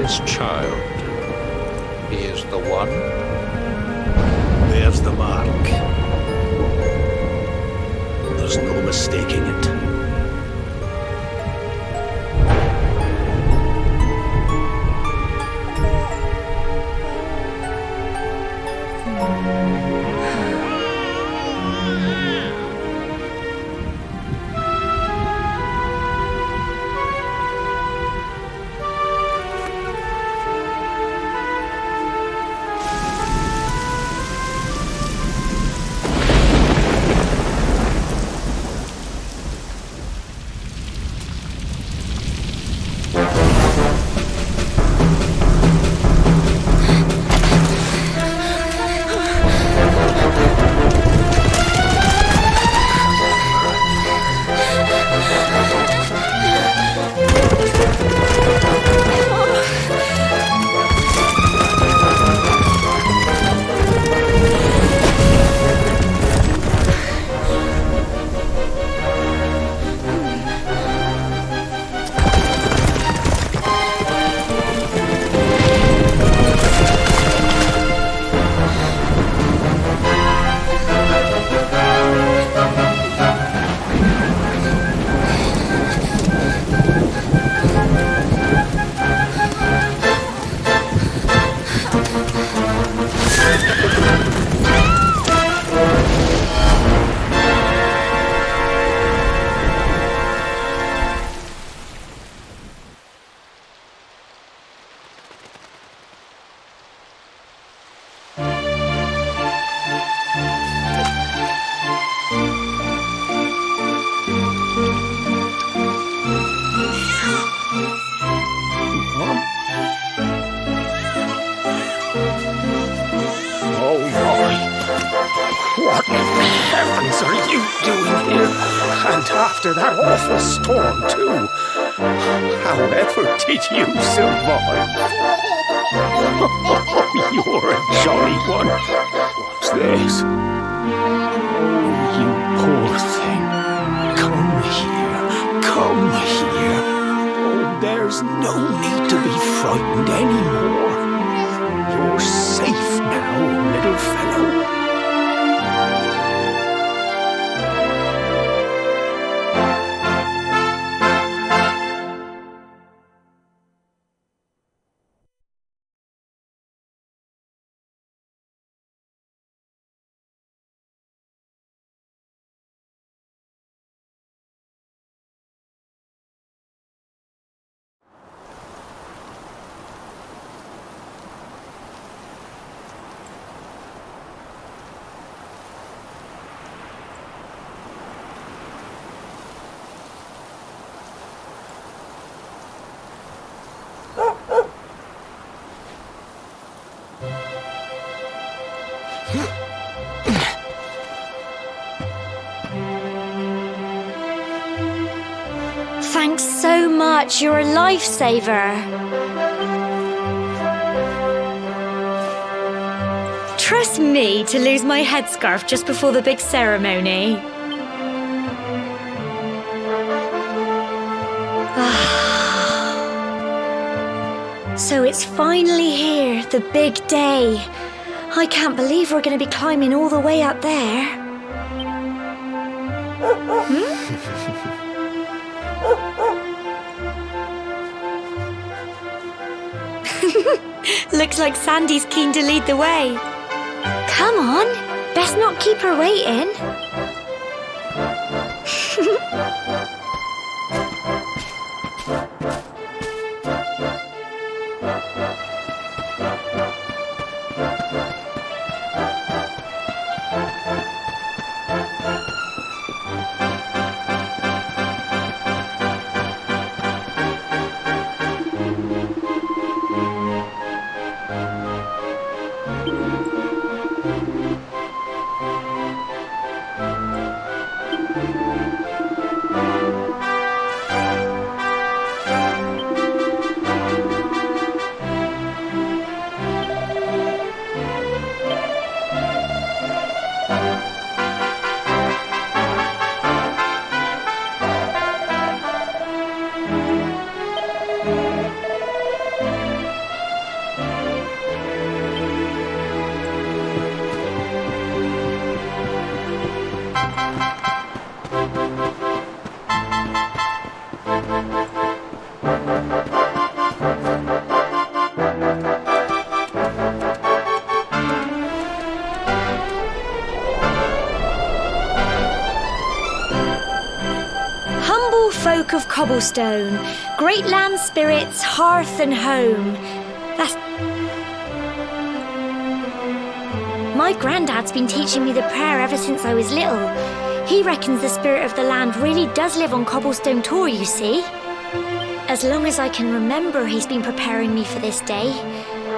this child. He is the one. There's the mark. There's no mistaking it. What in heavens are you doing here? And after that awful storm, too. However did you survive? You're a jolly one. What's this? Oh, you poor thing. Come here. Come here. Oh, there's no need to be frightened anymore. You're safe now, little fellow. Thanks so much, you're a lifesaver. Trust me to lose my headscarf just before the big ceremony. So it's finally here, the big day. I can't believe we're going to be climbing all the way up there. Looks like Sandy's keen to lead the way. Come on, best not keep her waiting. humble folk of Cobblestone, great land spirits, hearth and home. That's... My granddad's been teaching me the prayer ever since I was little. He reckons the spirit of the land really does live on Cobblestone Tor, you see. As long as I can remember, he's been preparing me for this day.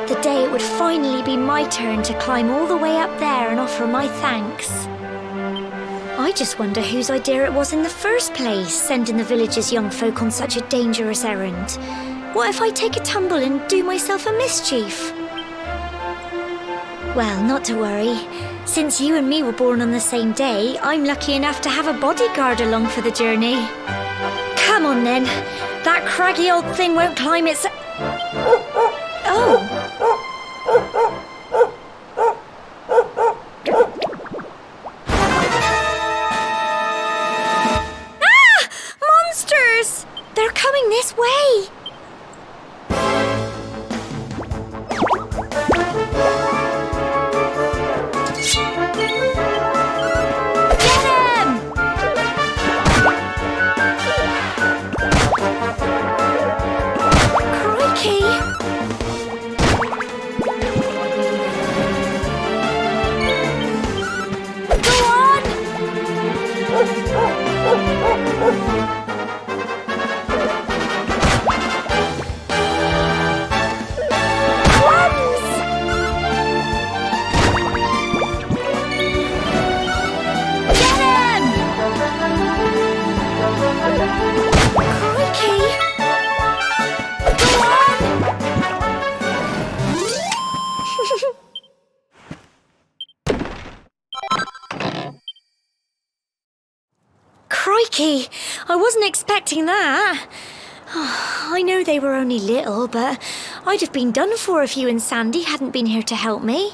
The day it would finally be my turn to climb all the way up there and offer my thanks. I just wonder whose idea it was in the first place, sending the village's young folk on such a dangerous errand. What if I take a tumble and do myself a mischief? Well, not to worry. Since you and me were born on the same day, I'm lucky enough to have a bodyguard along for the journey. Come on then. That craggy old thing won't climb its... Oh! Ah! Monsters! They're coming this way! Crikey! I wasn't expecting that. I know they were only little, but I'd have been done for if you and Sandy hadn't been here to help me.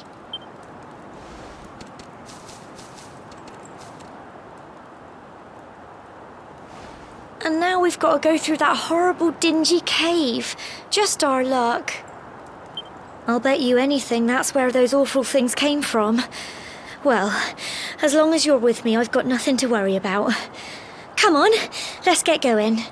And now we've got to go through that horrible dingy cave. Just our luck. I'll bet you anything that's where those awful things came from. Well, as long as you're with me, I've got nothing to worry about. Come on, let's get going.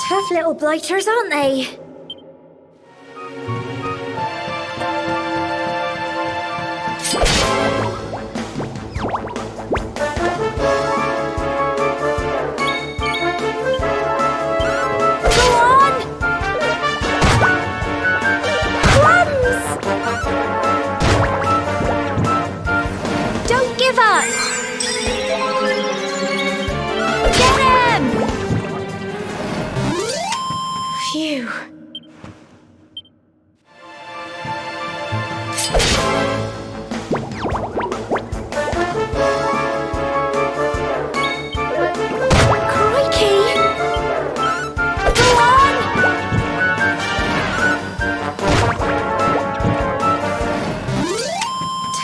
Tough little blighters, aren't they? Phew. Crikey! Go on!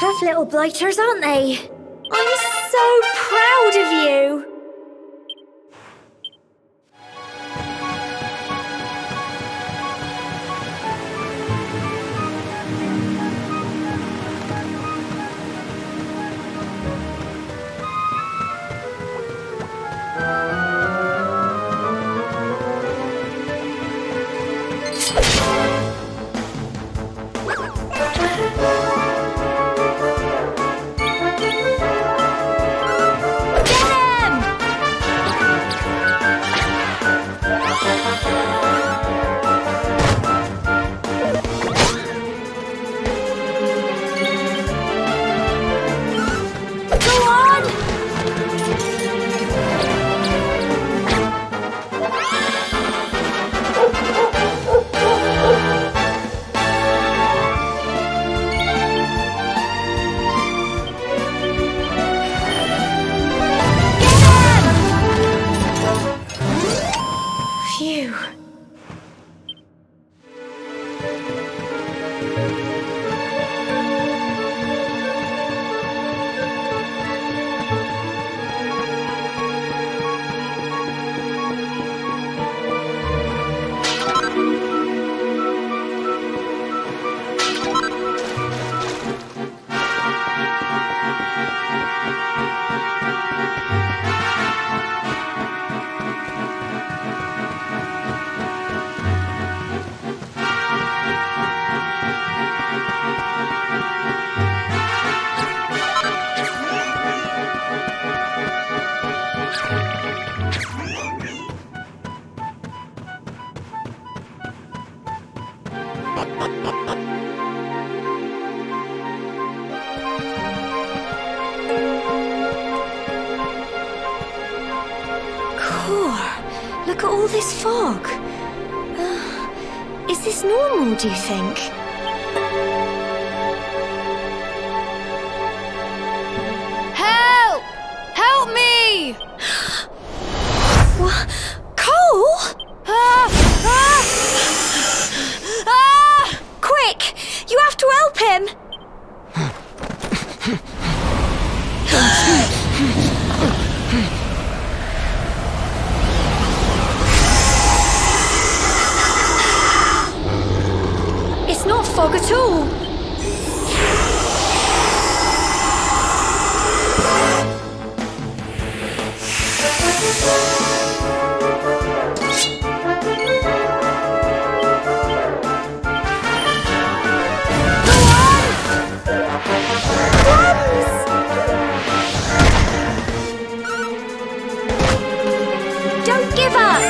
Tough little blighters, aren't they? I'm so proud of you! Look at all this fog. Is this normal, do you think? Help! Help me! What? Cole? Ah! Ah! Ah! Quick! You have to help him! It's not fog at all. Don't give up!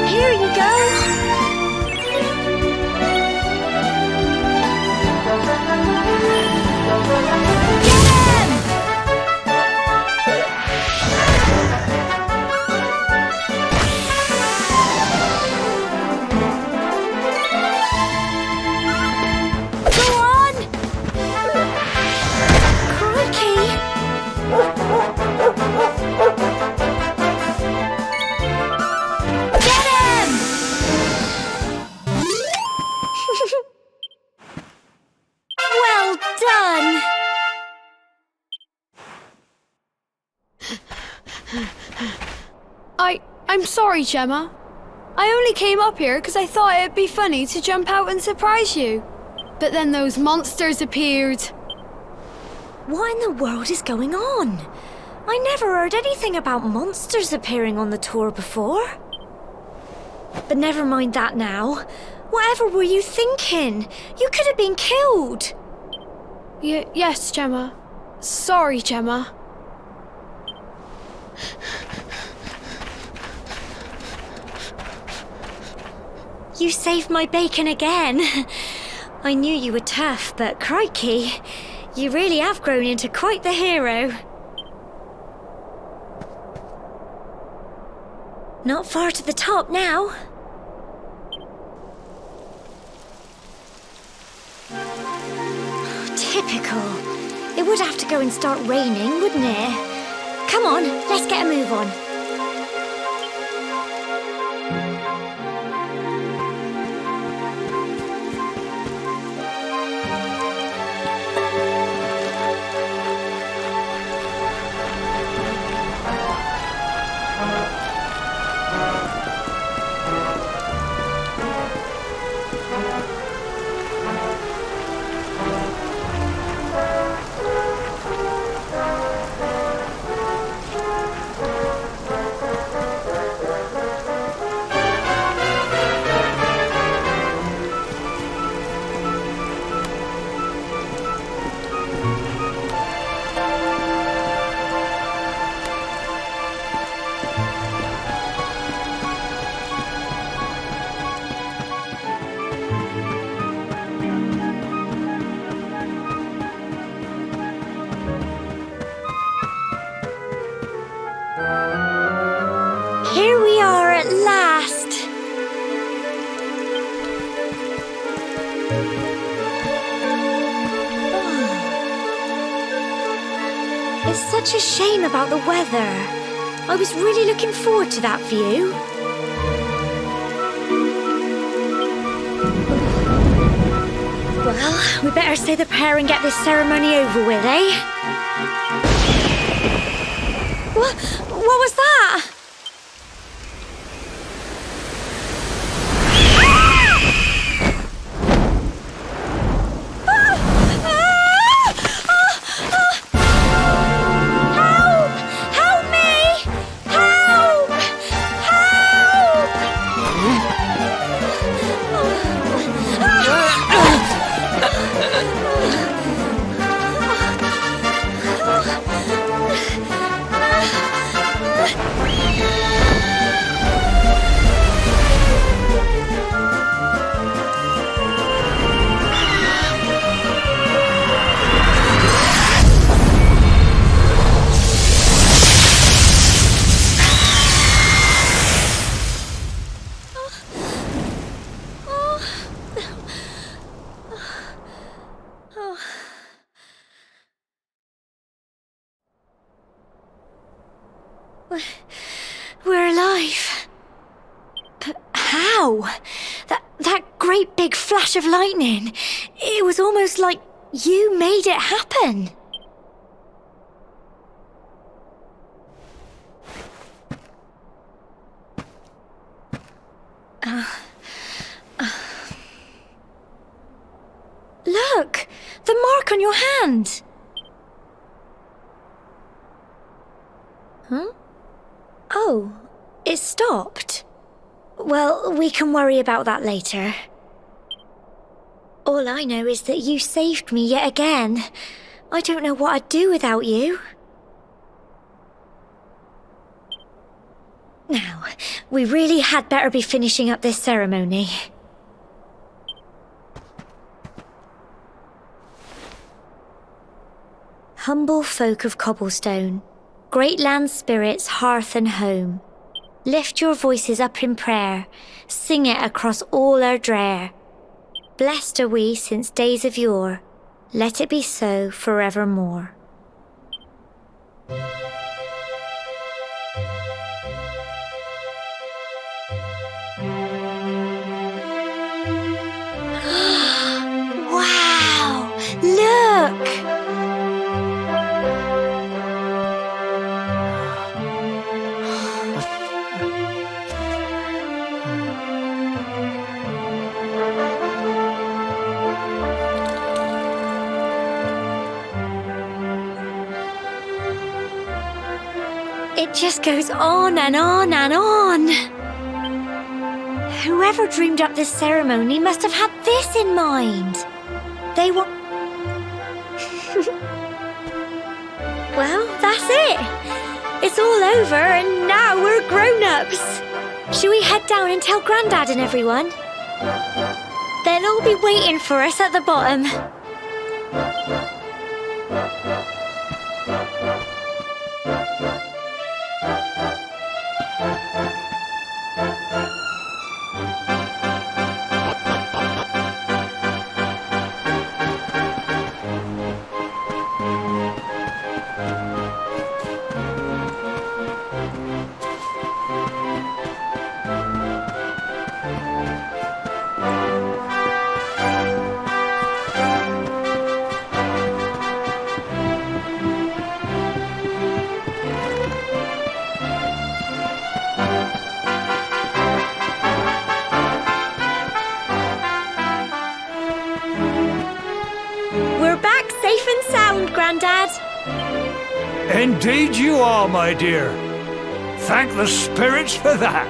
Here you go. Get him! Go on! Crikey! Get him! Well done! I'm sorry, Gemma. I only came up here because I thought it'd be funny to jump out and surprise you. But then those monsters appeared. What in the world is going on? I never heard anything about monsters appearing on the tour before. But never mind that now. Whatever were you thinking? You could have been killed. Yes, Gemma. Sorry, Gemma. You saved my bacon again. I knew you were tough, but crikey, you really have grown into quite the hero. Not far to the top now. Typical. It would have to go and start raining, wouldn't it? Come on, let's get a move on. Here we are at last. It's such a shame about the weather. I was really looking forward to that view. Well, we better say the prayer and get this ceremony over with, eh? What was that? Help! Help me! Help! Help! Wow! That great big flash of lightning. It was almost like you made it happen. Look! The mark on your hand! Huh? Oh, it stopped. Well, we can worry about that later. All I know is that you saved me yet again. I don't know what I'd do without you. Now, we really had better be finishing up this ceremony. Humble folk of Cobblestone, great land spirits, hearth and home, lift your voices up in prayer, sing it across all our drear. Blessed are we since days of yore, let it be so forevermore. Wow! Look! It just goes on and on and on. Whoever dreamed up this ceremony must have had this in mind. They were... Well, that's it. It's all over and now we're grown-ups. Shall we head down and tell Grandad and everyone? They'll all be waiting for us at the bottom. Grandad? Indeed you are, my dear. Thank the spirits for that.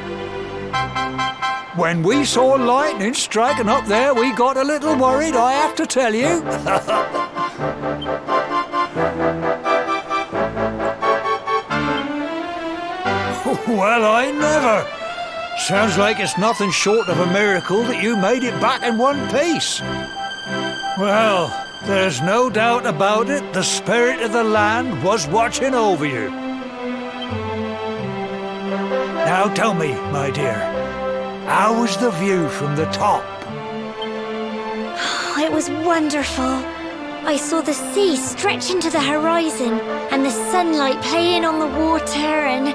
When we saw lightning striking up there, we got a little worried, I have to tell you. Well, I never. Sounds like it's nothing short of a miracle that you made it back in one piece. Well, there's no doubt about it, the spirit of the land was watching over you. Now tell me, my dear, how was the view from the top? It was wonderful. I saw the sea stretch into the horizon and the sunlight playing on the water and...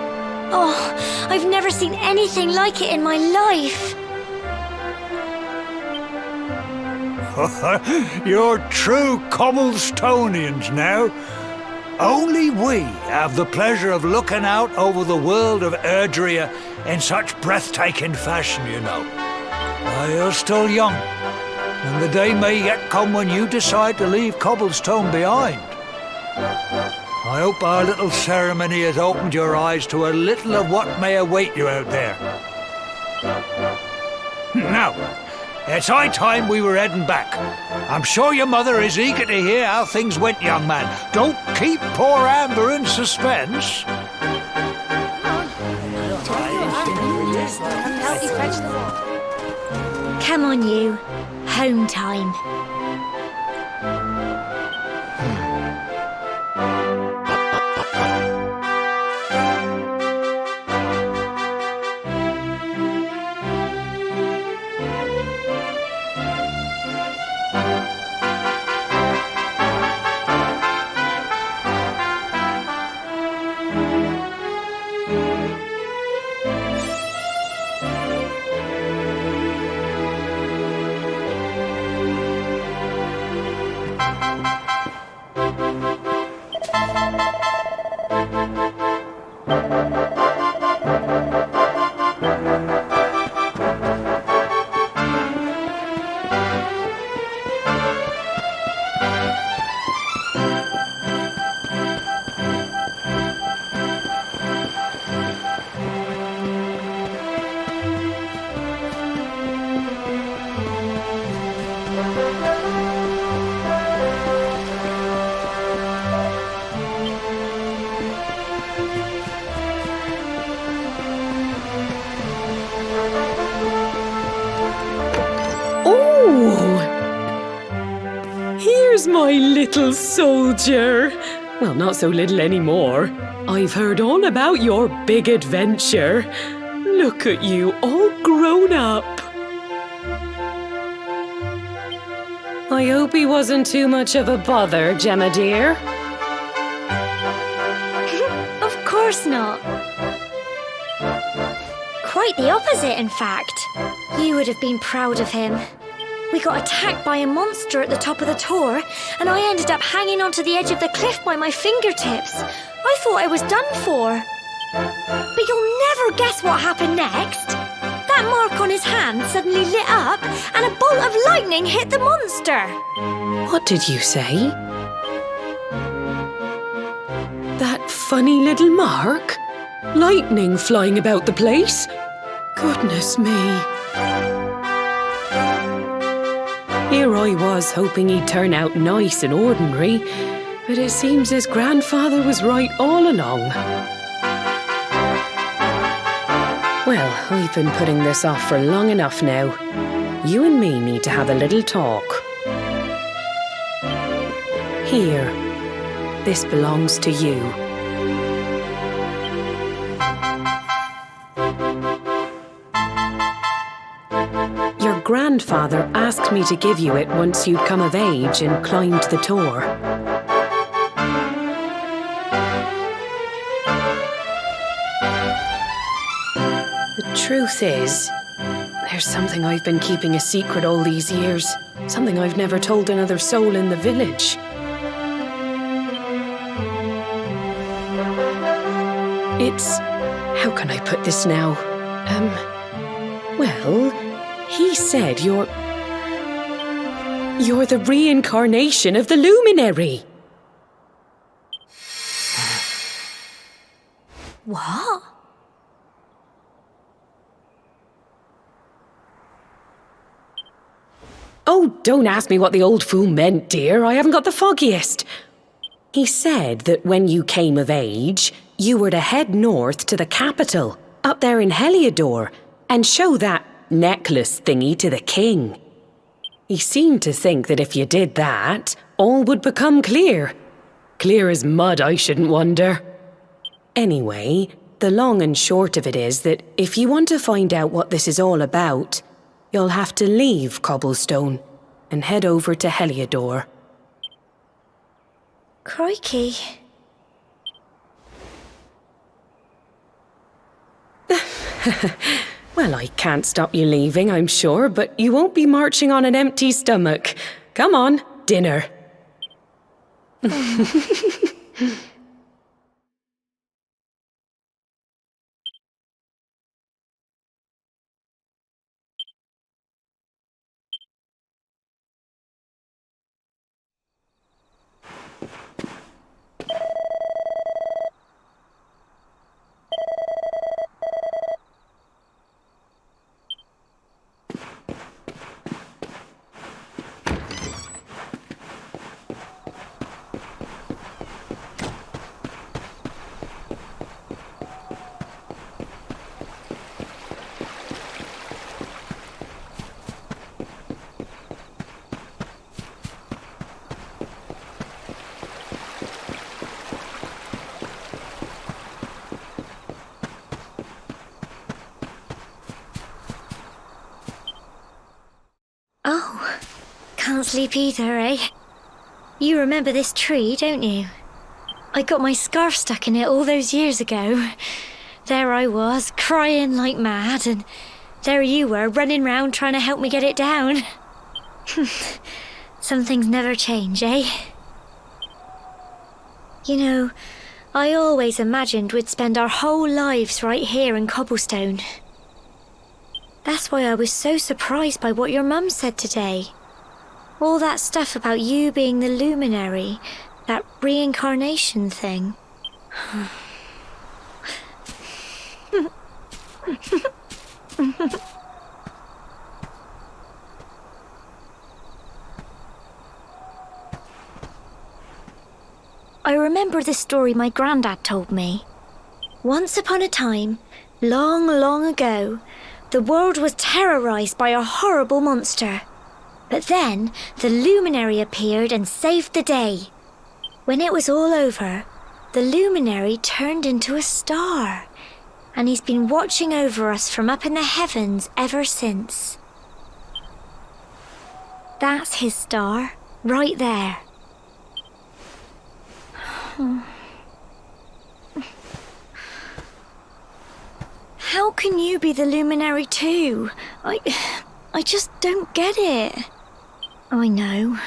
Oh, I've never seen anything like it in my life. You're true Cobblestonians now. Only we have the pleasure of looking out over the world of Erdrea in such breathtaking fashion, you know. You're still young, and the day may yet come when you decide to leave Cobblestone behind. I hope our little ceremony has opened your eyes to a little of what may await you out there. Now, it's high time we were heading back. I'm sure your mother is eager to hear how things went, young man. Don't keep poor Amber in suspense. Come on, you. Home time. there's my little soldier. Well, not so little anymore. I've heard all about your big adventure. Look at you, all grown up. I hope he wasn't too much of a bother, Gemma dear. Of course not. Quite the opposite, in fact. You would have been proud of him. We got attacked by a monster at the top of the tor, and I ended up hanging onto the edge of the cliff by my fingertips. I thought I was done for. But you'll never guess what happened next. That mark on his hand suddenly lit up, and a bolt of lightning hit the monster. What did you say? That funny little mark? Lightning flying about the place? Goodness me. Here I was hoping he'd turn out nice and ordinary, but it seems his grandfather was right all along. Well, I've been putting this off for long enough now. You and me need to have a little talk. Here, this belongs to you. Your grandfather asked me to give you it once you'd come of age and climbed the tor. The truth is, there's something I've been keeping a secret all these years. Something I've never told another soul in the village. It's... how can I put this now? Well, he said you're the reincarnation of the luminary. What? Oh, don't ask me what the old fool meant, dear. I haven't got the foggiest. He said that when you came of age, you were to head north to the capital, up there in Heliodor, and show that necklace thingy to the king. He seemed to think that if you did that, all would become clear. Clear as mud, I shouldn't wonder. Anyway, the long and short of it is that if you want to find out what this is all about, you'll have to leave Cobblestone and head over to Heliodor. Crikey. Well, I can't stop you leaving, I'm sure, but you won't be marching on an empty stomach. Come on, dinner. Oh, can't sleep either, eh? You remember this tree, don't you? I got my scarf stuck in it all those years ago. There I was, crying like mad, and there you were, running round trying to help me get it down. Some things never change, eh? You know, I always imagined we'd spend our whole lives right here in Cobblestone. That's why I was so surprised by what your mum said today. All that stuff about you being the luminary, that reincarnation thing. I remember the story my granddad told me. Once upon a time, long, long ago, the world was terrorized by a horrible monster. But then the luminary appeared and saved the day. When it was all over, the luminary turned into a star. And he's been watching over us from up in the heavens ever since. That's his star, right there. How can you be the luminary too? I just don't get it. I know.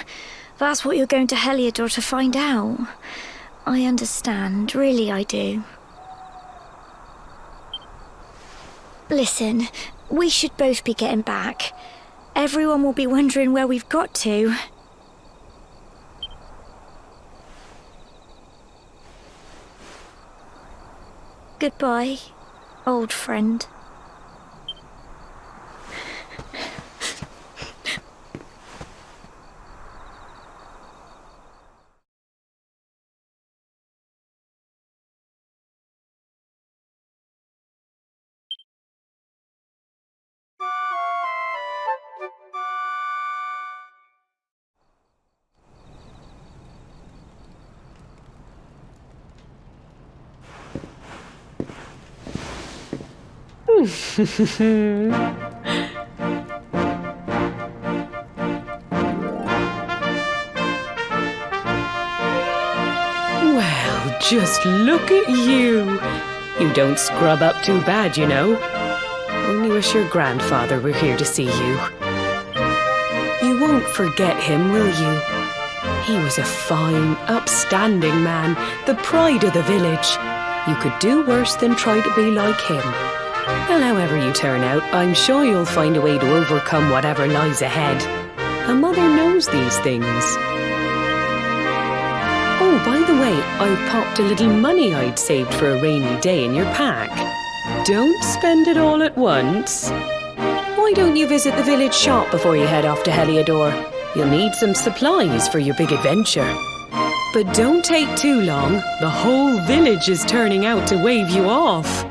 That's what you're going to Heliodor to find out. I understand, really I do. Listen, we should both be getting back. Everyone will be wondering where we've got to. Goodbye, old friend. Well, just look at you. You don't scrub up too bad, you know. Only wish your grandfather were here to see you. You won't forget him, will you? He was a fine, upstanding man, the pride of the village. You could do worse than try to be like him. Well, however you turn out, I'm sure you'll find a way to overcome whatever lies ahead. A mother knows these things. Oh, by the way, I've popped a little money I'd saved for a rainy day in your pack. Don't spend it all at once. Why don't you visit the village shop before you head off to Heliodor? You'll need some supplies for your big adventure. But don't take too long. The whole village is turning out to wave you off.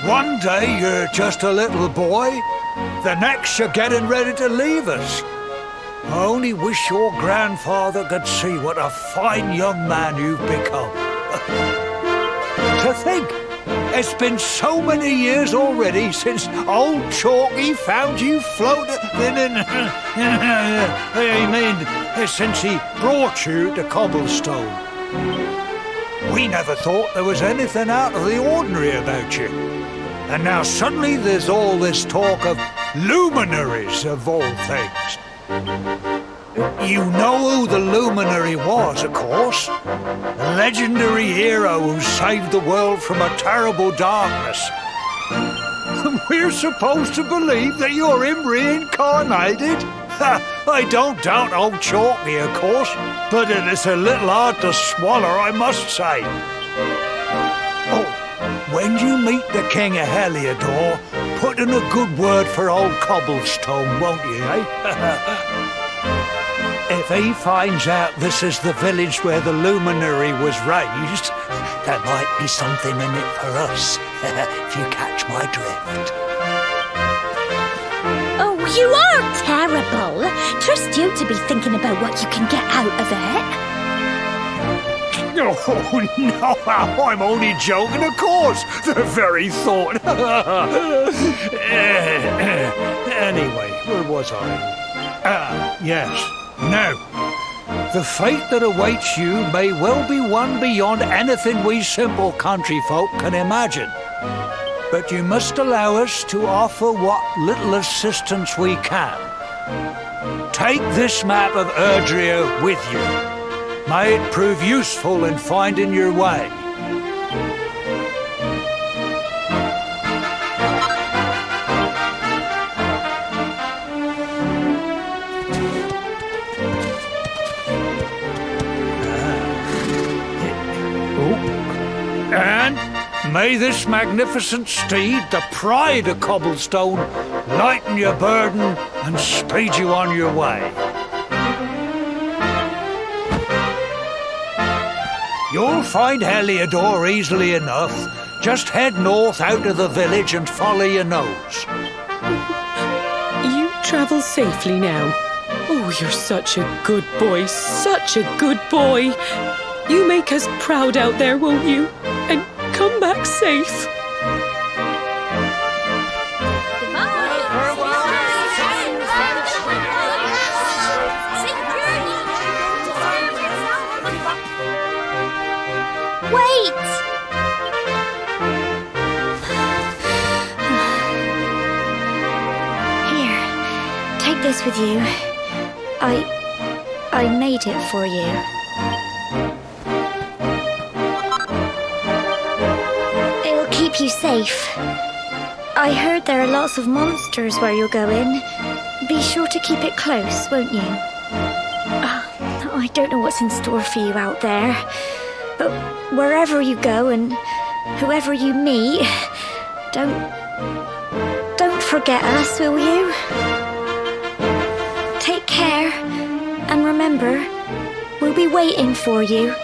One day you're just a little boy, the next you're getting ready to leave us. I only wish your grandfather could see what a fine young man you've become. To think, it's been so many years already since old Chalky found you floating since he brought you to Cobblestone. We never thought there was anything out of the ordinary about you. And now suddenly there's all this talk of luminaries of all things. You know who the luminary was, of course. A legendary hero who saved the world from a terrible darkness. And we're supposed to believe that you're him reincarnated? I don't doubt old Chalky, of course, but it is a little hard to swallow, I must say. Oh, when you meet the King of Heliodor, put in a good word for old Cobblestone, won't you, eh? If he finds out this is the village where the luminary was raised, there might be something in it for us, if you catch my drift. Oh, you are terrible. Trust you to be thinking about what you can get out of it. Oh, no, I'm only joking, of course. The very thought. Anyway, where was I? Yes. Now, the fate that awaits you may well be one beyond anything we simple country folk can imagine. But you must allow us to offer what little assistance we can. Take this map of Erdrea with you. May it prove useful in finding your way. And may this magnificent steed, the pride of Cobblestone, lighten your burden and speed you on your way. You'll find Heliodor easily enough. Just head north out of the village and follow your nose. You travel safely now. Oh, you're such a good boy, such a good boy. You make us proud out there, won't you? And come back safe. Wait! Here, take this with you. I made it for you. It'll keep you safe. I heard there are lots of monsters where you're going. Be sure to keep it close, won't you? I don't know what's in store for you out there. But wherever you go and whoever you meet, don't forget us, will you? Take care, and remember, we'll be waiting for you.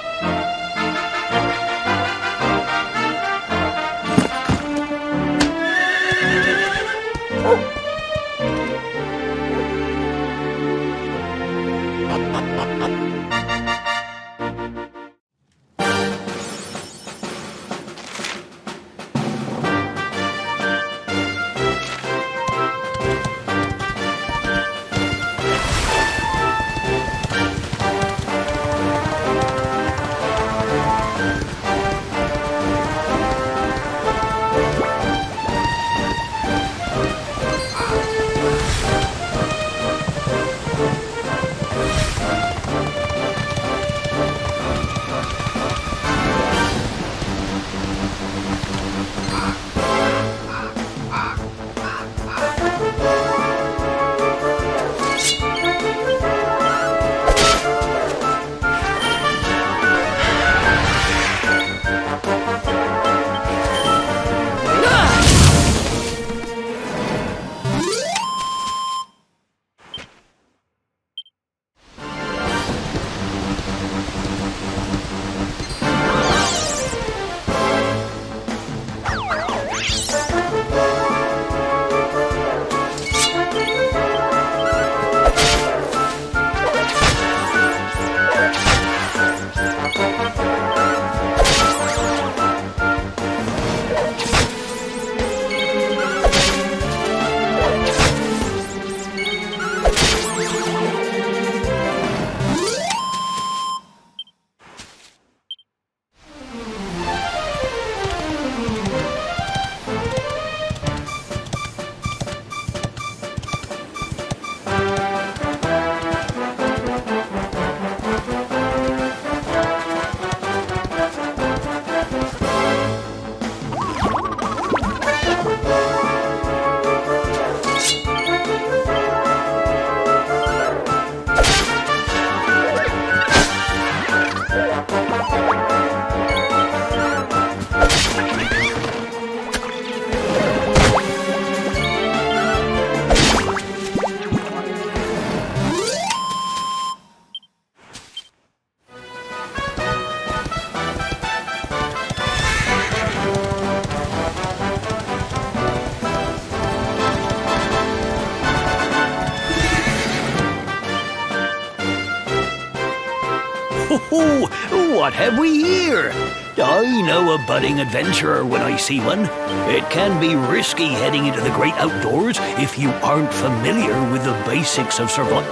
what have we here? I know a budding adventurer when I see one. It can be risky heading into the great outdoors if you aren't familiar with the basics of survival.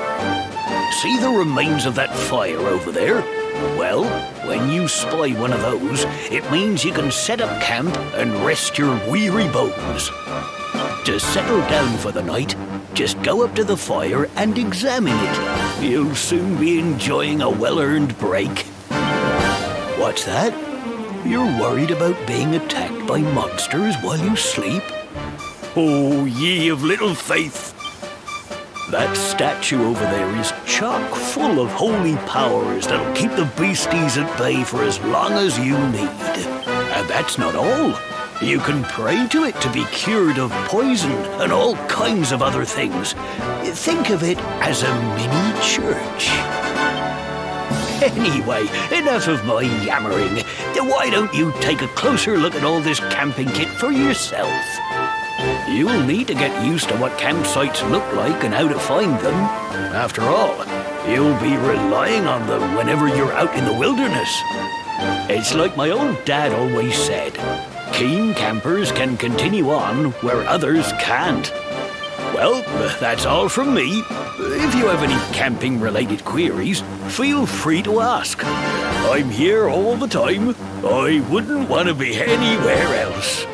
See the remains of that fire over there? Well, when you spy one of those, it means you can set up camp and rest your weary bones. To settle down for the night, just go up to the fire and examine it. You'll soon be enjoying a well-earned break. What's that? You're worried about being attacked by monsters while you sleep? Oh, ye of little faith! That statue over there is chock full of holy powers that'll keep the beasties at bay for as long as you need. And that's not all. You can pray to it to be cured of poison and all kinds of other things. Think of it as a mini church. Anyway, enough of my yammering. Why don't you take a closer look at all this camping kit for yourself? You'll need to get used to what campsites look like and how to find them. After all, you'll be relying on them whenever you're out in the wilderness. It's like my old dad always said, keen campers can continue on where others can't. Well, that's all from me. If you have any camping-related queries, feel free to ask. I'm here all the time. I wouldn't want to be anywhere else.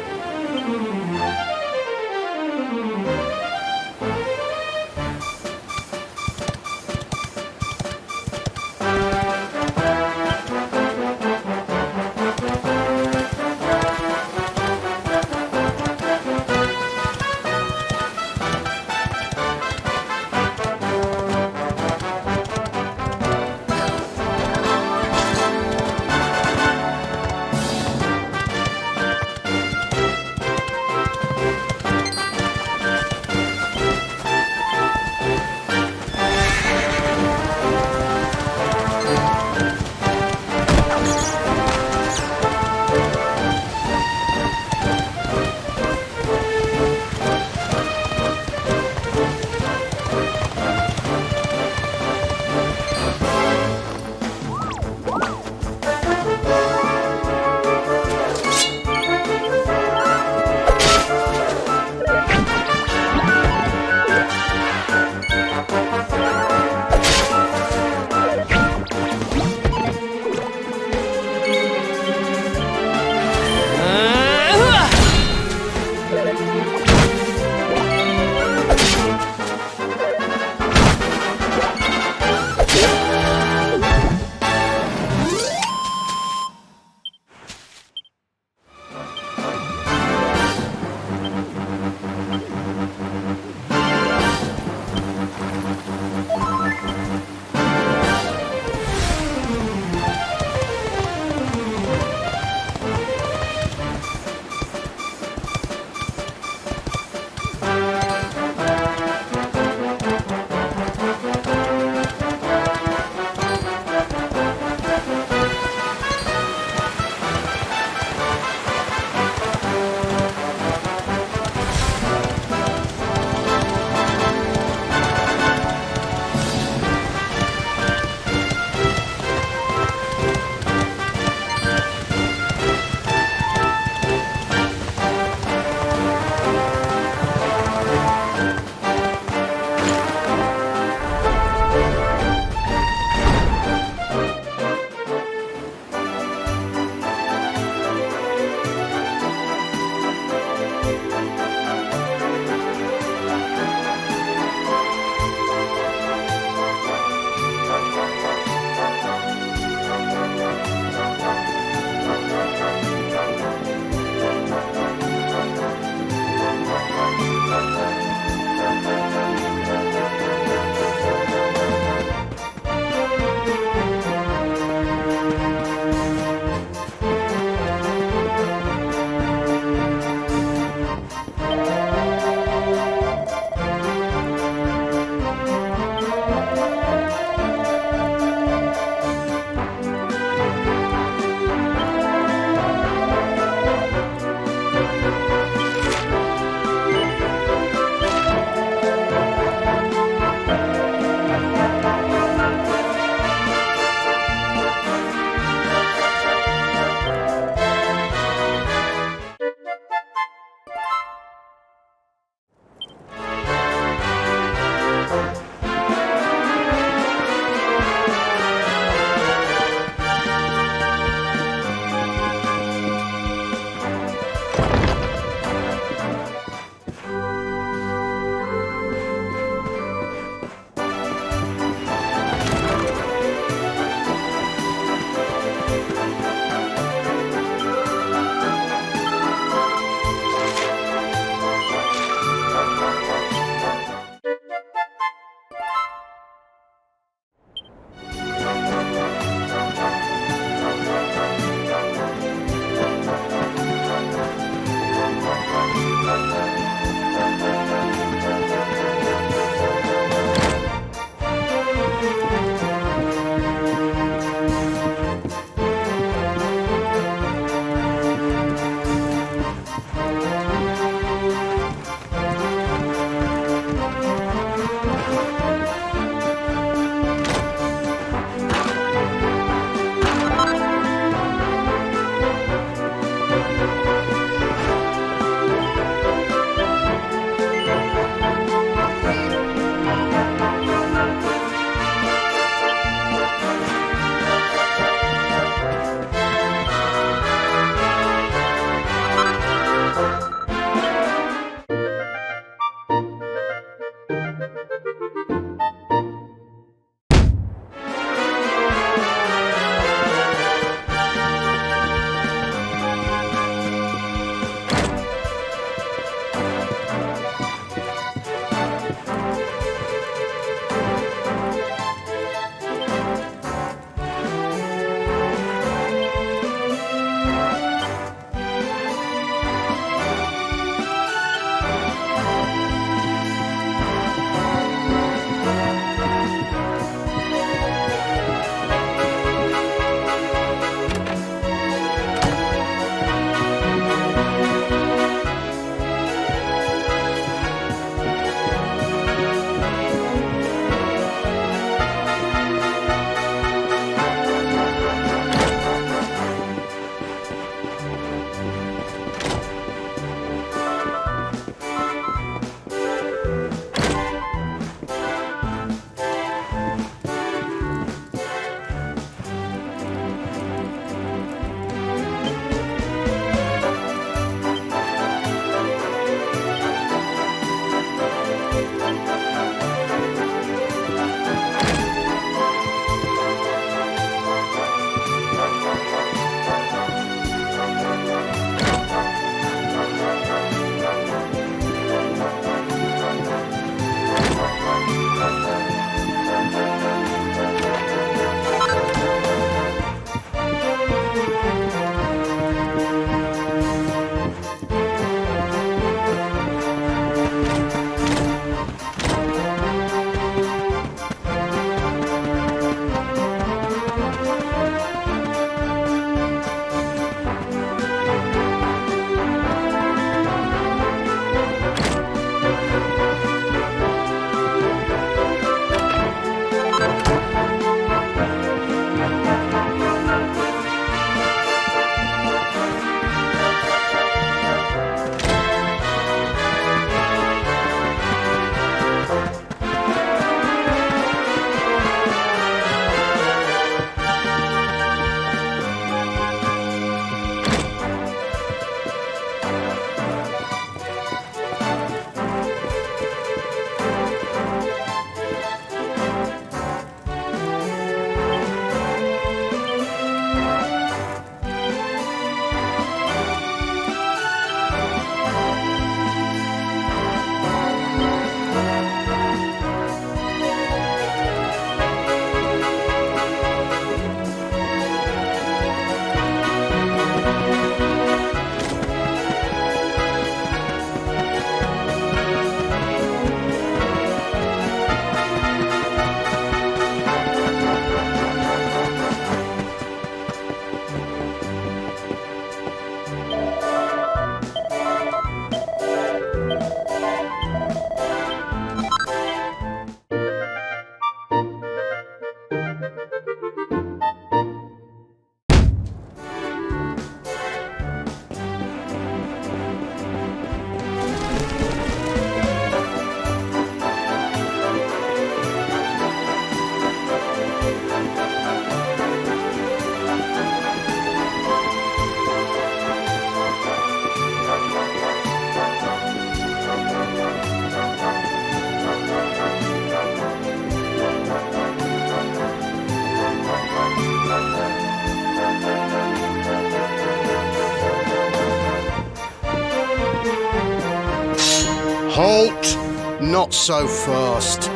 Halt! Not so fast.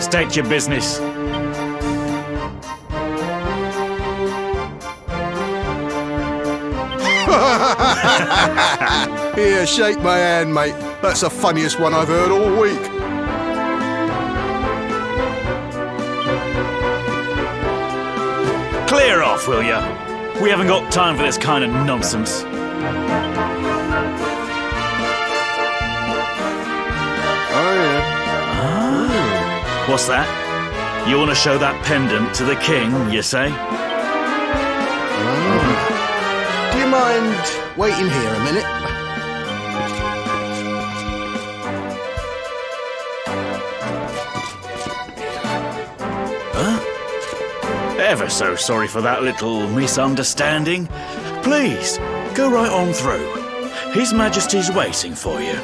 State your business. Here, shake my hand, mate. That's the funniest one I've heard all week. Clear off, will ya? We haven't got time for this kind of nonsense. Oh, yeah. What's that? You want to show that pendant to the king, you say? Do you mind waiting here a minute? Ever so sorry for that little misunderstanding. Please, go right on through. His Majesty's waiting for you.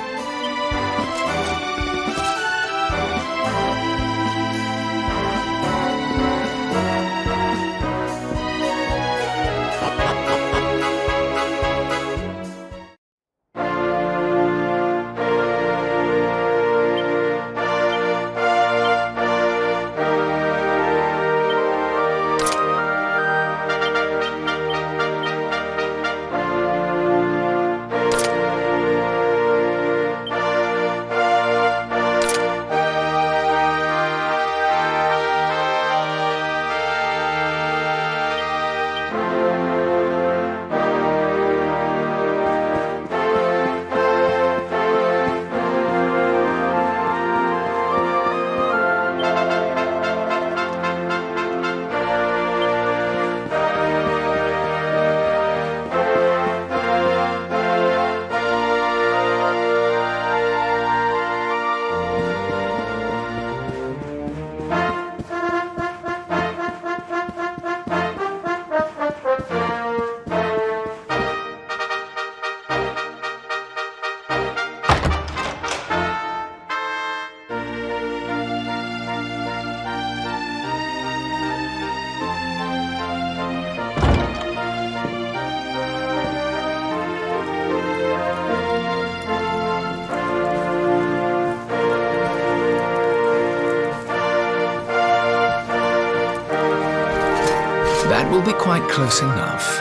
That will be quite close enough.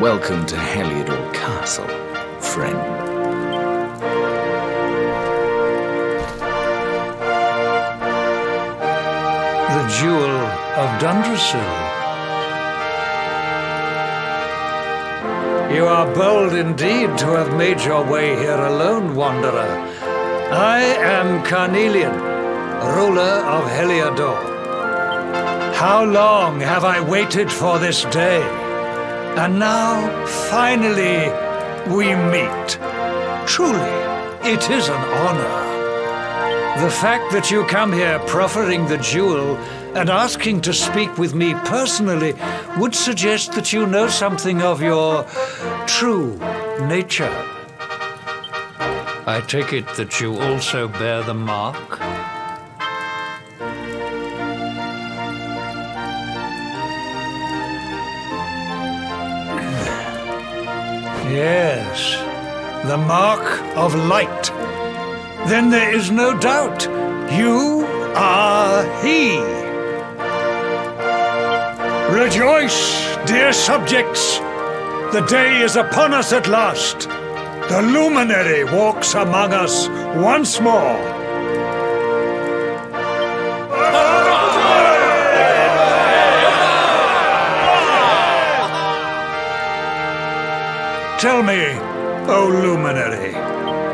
Welcome to Heliodor Castle, friend. The Jewel of Dundrasil. You are bold indeed to have made your way here alone, Wanderer. I am Carnelian, ruler of Heliodor. How long have I waited for this day? And now, finally, we meet. Truly, it is an honor. The fact that you come here proffering the jewel and asking to speak with me personally would suggest that you know something of your true nature. I take it that you also bear the mark? Yes, the mark of light. Then there is no doubt, you are he. Rejoice, dear subjects! The day is upon us at last. The luminary walks among us once more. Tell me, O luminary,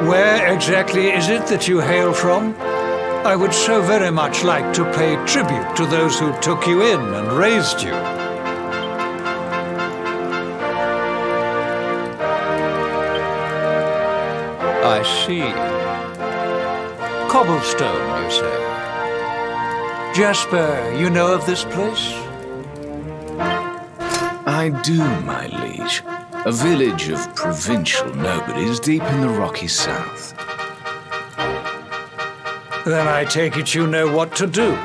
where exactly is it that you hail from? I would so very much like to pay tribute to those who took you in and raised you. I see. Cobblestone, you say? Jasper, you know of this place? I do, my liege. A village of provincial nobodies deep in the rocky south. Then I take it you know what to do.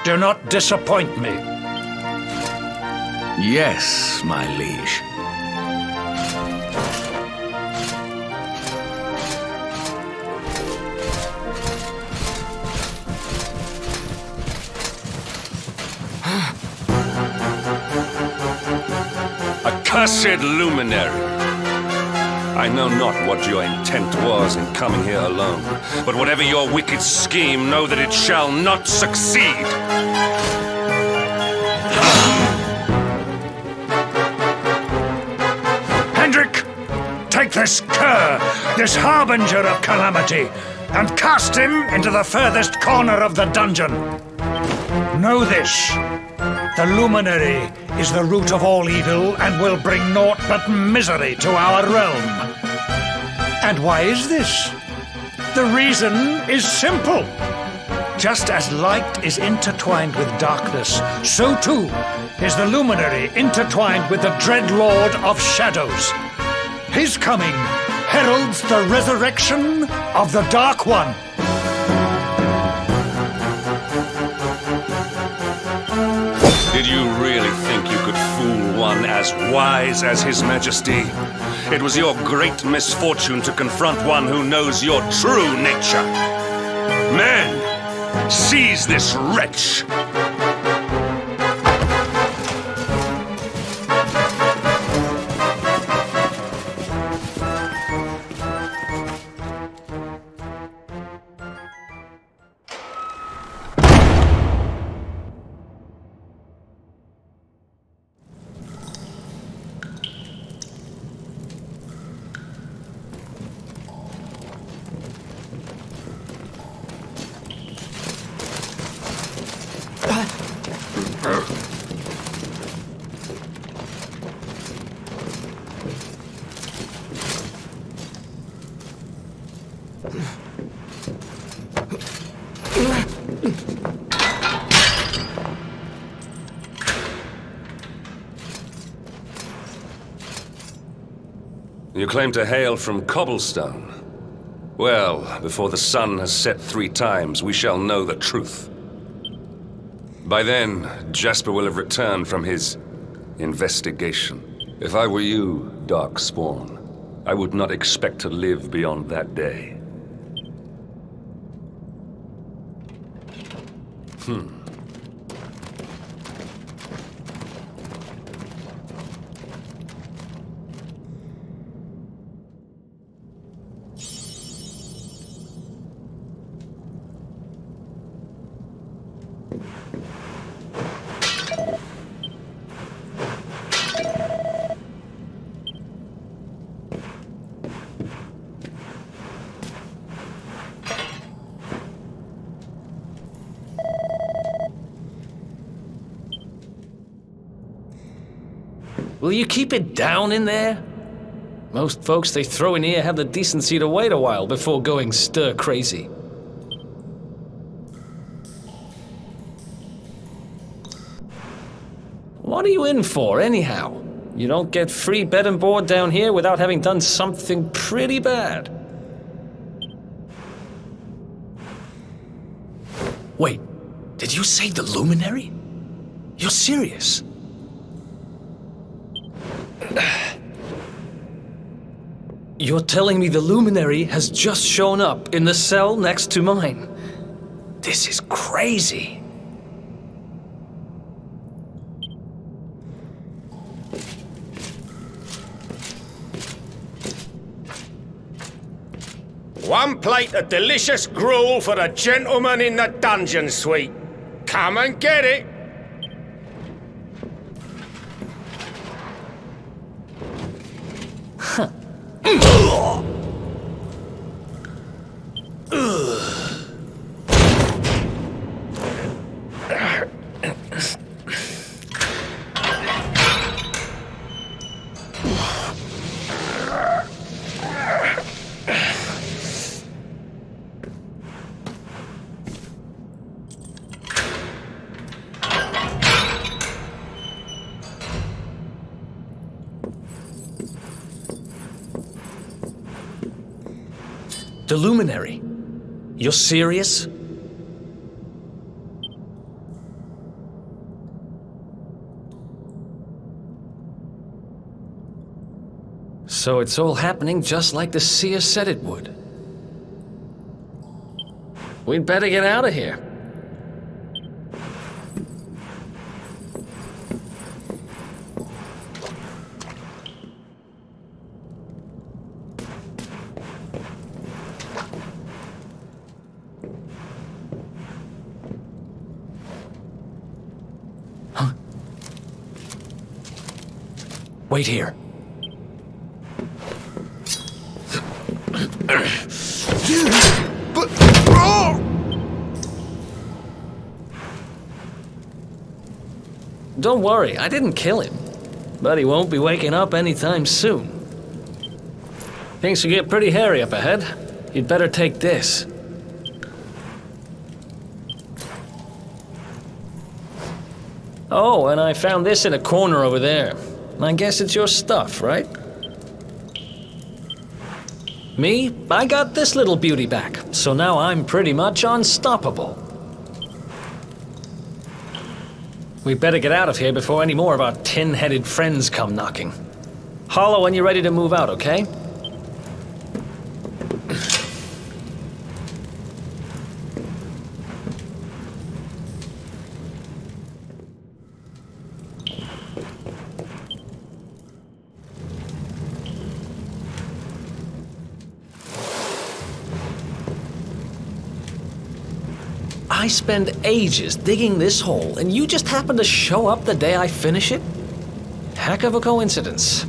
Do not disappoint me. Yes, my liege. Accursed luminary! I know not what your intent was in coming here alone, but whatever your wicked scheme, know that it shall not succeed! Hendrik! Take this cur, this harbinger of calamity, and cast him into the furthest corner of the dungeon. Know this. The luminary is the root of all evil and will bring naught but misery to our realm. And why is this? The reason is simple. Just as light is intertwined with darkness, so too is the luminary intertwined with the dread Lord of Shadows. His coming heralds the resurrection of the Dark One. Did you really think you could fool one as wise as His Majesty? It was your great misfortune to confront one who knows your true nature. Men, seize this wretch! You claim to hail from Cobblestone. Well, before the sun has set 3 times, we shall know the truth. By then, Jasper will have returned from his investigation. If I were you, Darkspawn, I would not expect to live beyond that day. Will you keep it down in there? Most folks they throw in here have the decency to wait a while before going stir-crazy. What are you in for, anyhow? You don't get free bed and board down here without having done something pretty bad. Wait, did you say the Luminary? You're serious? You're telling me the Luminary has just shown up in the cell next to mine? This is crazy. One plate of delicious gruel for the gentleman in the dungeon suite. Come and get it. Huh. The Luminary? You're serious? So it's all happening just like the seer said it would. We'd better get out of here. Wait here. But... Oh! Don't worry, I didn't kill him. But he won't be waking up anytime soon. Things will get pretty hairy up ahead. You'd better take this. Oh, and I found this in a corner over there. I guess it's your stuff, right? Me? I got this little beauty back, so now I'm pretty much unstoppable. We better get out of here before any more of our tin-headed friends come knocking. Holler when you're ready to move out, okay? I spend ages digging this hole, and you just happen to show up the day I finish it? Heck of a coincidence.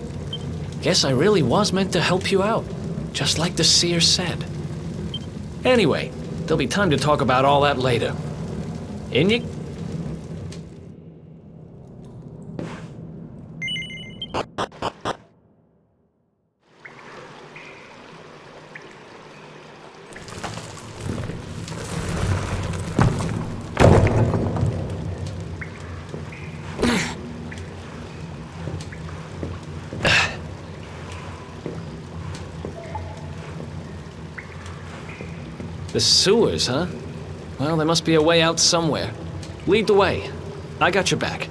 Guess I really was meant to help you out, just like the seer said. Anyway, there'll be time to talk about all that later. In you... The sewers, huh? Well, there must be a way out somewhere. Lead the way. I got your back.